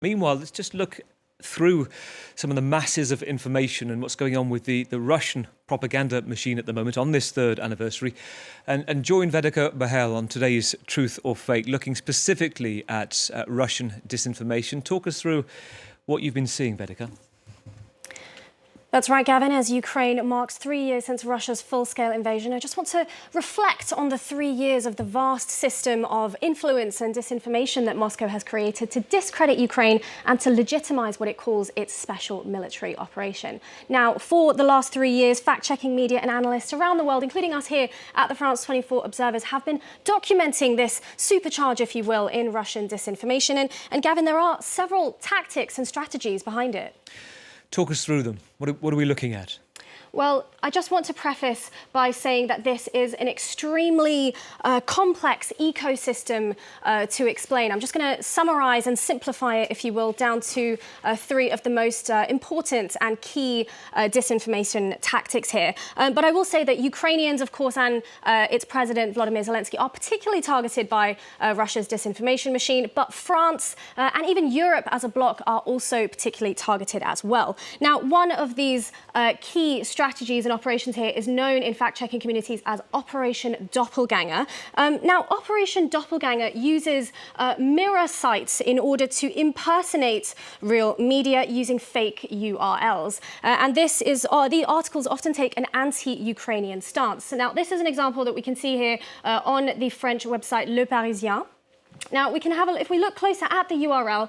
Meanwhile, let's just look through some of the masses of information and what's going on with the Russian propaganda machine at the moment on this third anniversary, and join Vedika Bahl on today's Truth or Fake, looking specifically at Russian disinformation. Talk us through what you've been seeing, Vedika. That's right, Gavin. As Ukraine marks 3 years since Russia's full-scale invasion, I just want to reflect on the 3 years of the vast system of influence and disinformation that Moscow has created to discredit Ukraine and to legitimize what it calls its special military operation. Now, for the last 3 years, fact-checking media and analysts around the world, including us here at the France 24 Observers, have been documenting this supercharge, if you will, in Russian disinformation. And Gavin, there are several tactics and strategies behind it. Talk us through them. What are we looking at? Well, I just want to preface by saying that this is an extremely complex ecosystem to explain. I'm just going to summarize and simplify it, if you will, down to 3 of the most important and key disinformation tactics here. But I will say that Ukrainians, of course, and its president, Volodymyr Zelensky, are particularly targeted by Russia's disinformation machine. But France and even Europe as a bloc are also particularly targeted as well. Now, one of these key strategies and operations here is known in fact-checking communities as Operation Doppelganger. Now, Operation Doppelganger uses mirror sites in order to impersonate real media using fake URLs. And this is, the articles often take an anti-Ukrainian stance. So now, this is an example that we can see here on the French website Le Parisien. Now, we can have if we look closer at the URL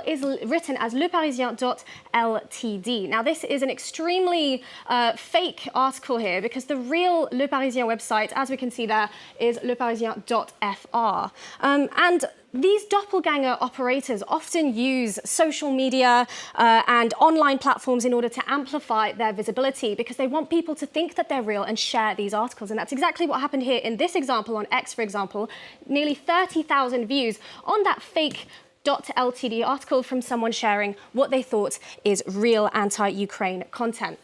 is written as leparisien.ltd. Now, this is an extremely fake article here because the real Le Parisien website, as we can see there, is leparisien.fr. And these doppelganger operators often use social media and online platforms in order to amplify their visibility because they want people to think that they're real and share these articles. And that's exactly what happened here in this example on X, for example. Nearly 30,000 views on that fake .ltd article from someone sharing what they thought is real anti-Ukraine content.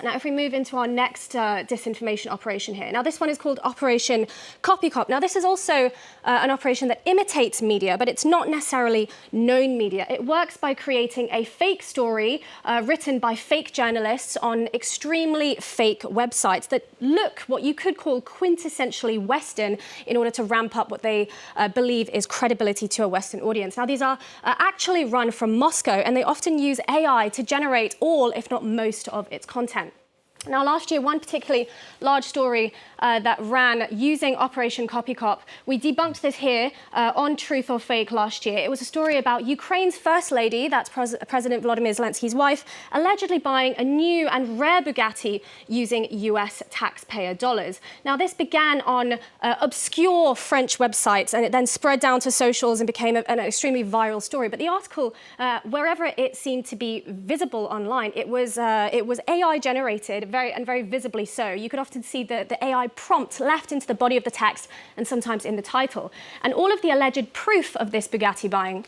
Now, if we move into our next disinformation operation here. Now, this one is called Operation Copycop. Now, this is also an operation that imitates media, but it's not necessarily known media. It works by creating a fake story written by fake journalists on extremely fake websites that look what you could call quintessentially Western in order to ramp up what they believe is credibility to a Western audience. Now, these are actually run from Moscow, and they often use AI to generate all, if not most, of its content. Now, last year, one particularly large story that ran using Operation Copycop, we debunked this here on Truth or Fake last year. It was a story about Ukraine's First Lady, that's President Volodymyr Zelensky's wife, allegedly buying a new and rare Bugatti using US taxpayer dollars. Now, this began on obscure French websites, and it then spread down to socials and became an extremely viral story. But the article, wherever it seemed to be visible online, it was AI generated, very visibly so. You could often see the AI prompt left into the body of the text and sometimes in the title. And all of the alleged proof of this Bugatti buying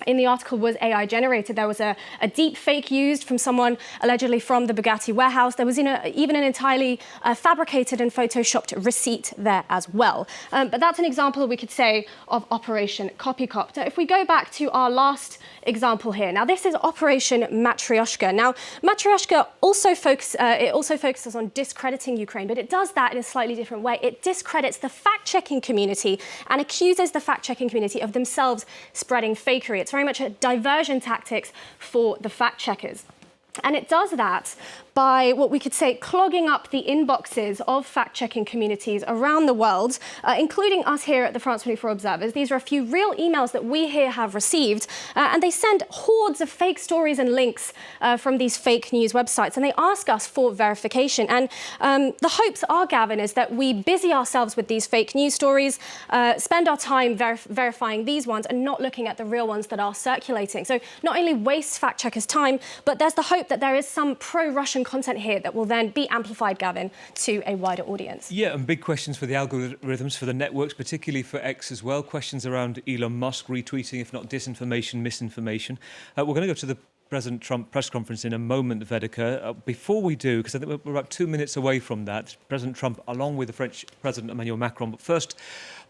in the article was AI generated. There was a deep fake used from someone allegedly from the Bugatti warehouse. There was even an entirely fabricated and photoshopped receipt there as well. But that's an example, we could say, of Operation Copycop. Now, if we go back to our last example here. Now, this is Operation Matryoshka. Now, Matryoshka also focuses on discrediting Ukraine, but it does that in a slightly different way. It discredits the fact-checking community and accuses the fact-checking community of themselves spreading fakery. It's very much a diversion tactics for the fact-checkers. And it does that by what we could say clogging up the inboxes of fact-checking communities around the world, including us here at the France 24 Observers. These are a few real emails that we here have received, and they send hordes of fake stories and links from these fake news websites, and they ask us for verification. And the hopes are, Gavin, is that we busy ourselves with these fake news stories, spend our time verifying these ones and not looking at the real ones that are circulating. So not only waste fact-checkers' time, but there's the hope that there is some pro-Russian content here that will then be amplified, Gavin, to a wider audience. Yeah, and big questions for the algorithms, for the networks, particularly for X as well. Questions around Elon Musk retweeting, if not disinformation, misinformation. We're going to go to the President Trump press conference in a moment, Vedika. Before we do, because I think we're about 2 minutes away from that, President Trump, along with the French President Emmanuel Macron. But first,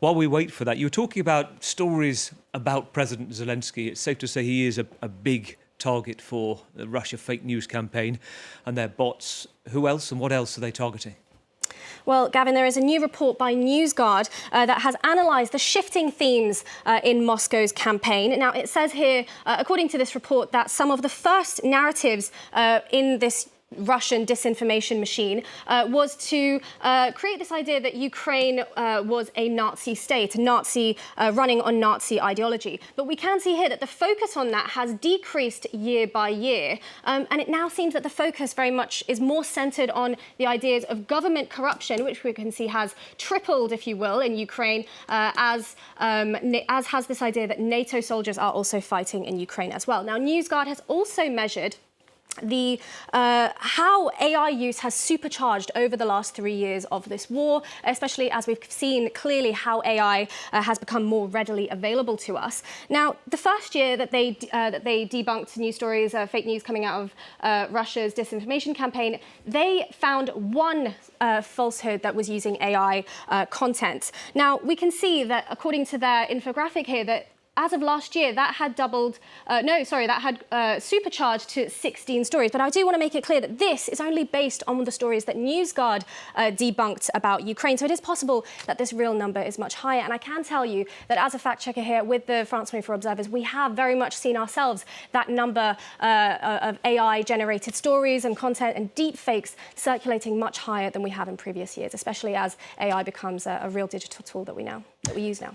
while we wait for that, you were talking about stories about President Zelensky. It's safe to say he is a big target for the Russia fake news campaign and their bots. Who else and what else are they targeting? Well, Gavin, there is a new report by NewsGuard that has analysed the shifting themes in Moscow's campaign. Now, it says here, according to this report, that some of the first narratives in this Russian disinformation machine was to create this idea that Ukraine was a Nazi state, Nazi running on Nazi ideology. But we can see here that the focus on that has decreased year by year, and it now seems that the focus very much is more centred on the ideas of government corruption, which we can see has tripled, if you will, in Ukraine, as has this idea that NATO soldiers are also fighting in Ukraine as well. Now, NewsGuard has also measured how AI use has supercharged over the last 3 years of this war, especially as we've seen clearly how AI has become more readily available to us. Now, the first year that they debunked news stories, fake news coming out of Russia's disinformation campaign, they found one falsehood that was using AI content. Now, we can see that according to their infographic here that as of last year, that had supercharged to 16 stories. But I do want to make it clear that this is only based on the stories that NewsGuard debunked about Ukraine. So it is possible that this real number is much higher. And I can tell you that as a fact checker here with the France 24 Observers, we have very much seen ourselves that number of AI-generated stories and content and deep fakes circulating much higher than we have in previous years, especially as AI becomes a real digital tool that we use now.